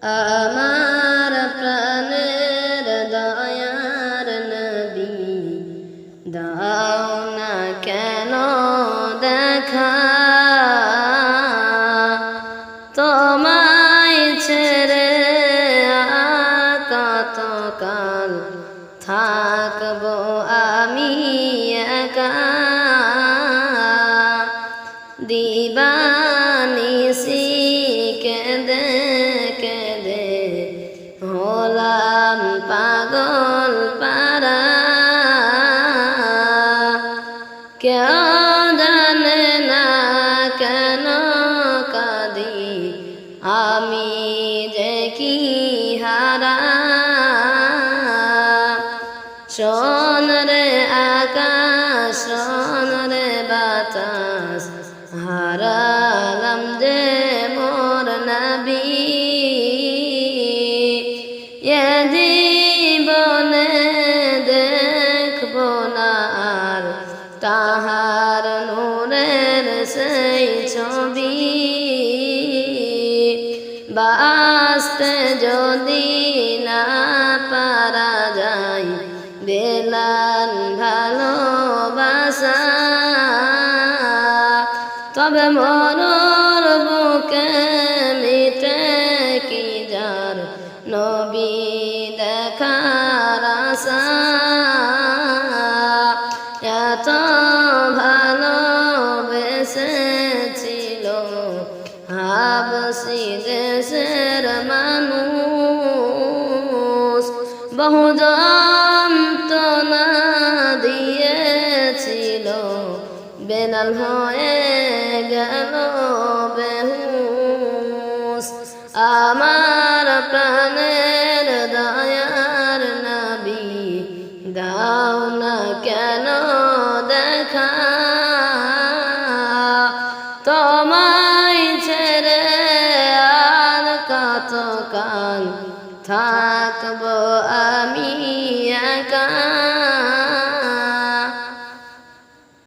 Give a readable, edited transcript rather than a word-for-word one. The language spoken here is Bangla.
আমার প্রাণের দয়ার নবী দাও না কেন দেখা তোমায় ছেড়ে কতকাল থাকবো আমি একা দিবানিসি কেঁদে কেঁদে হলাম পাগল পারা কেউ জানে না কেন কাঁদি আমি যে কি হারা শোন রে আকাশ শোন রে বাতাস হারালাম যে মোর নবী এ জীবনে দেখব না আর তাহার নূরের সেই ছবি বাসতে যদি না পারা যায় বেলাল ভালোবাসা তবে মরুর বুকে মিটে কি যার নবী দেখার আশা এত ভালোবেসেছিল হাবশি দেশের মানুষ বহু যন্ত্রণা দিয়েছিল বেলাল হয়ে গেল বেহুশ আমার প্রাণের দয়ার নবী দাও না কেন দেখা তোমায় ছেড়ে আর কতকাল থাকবো আমি একা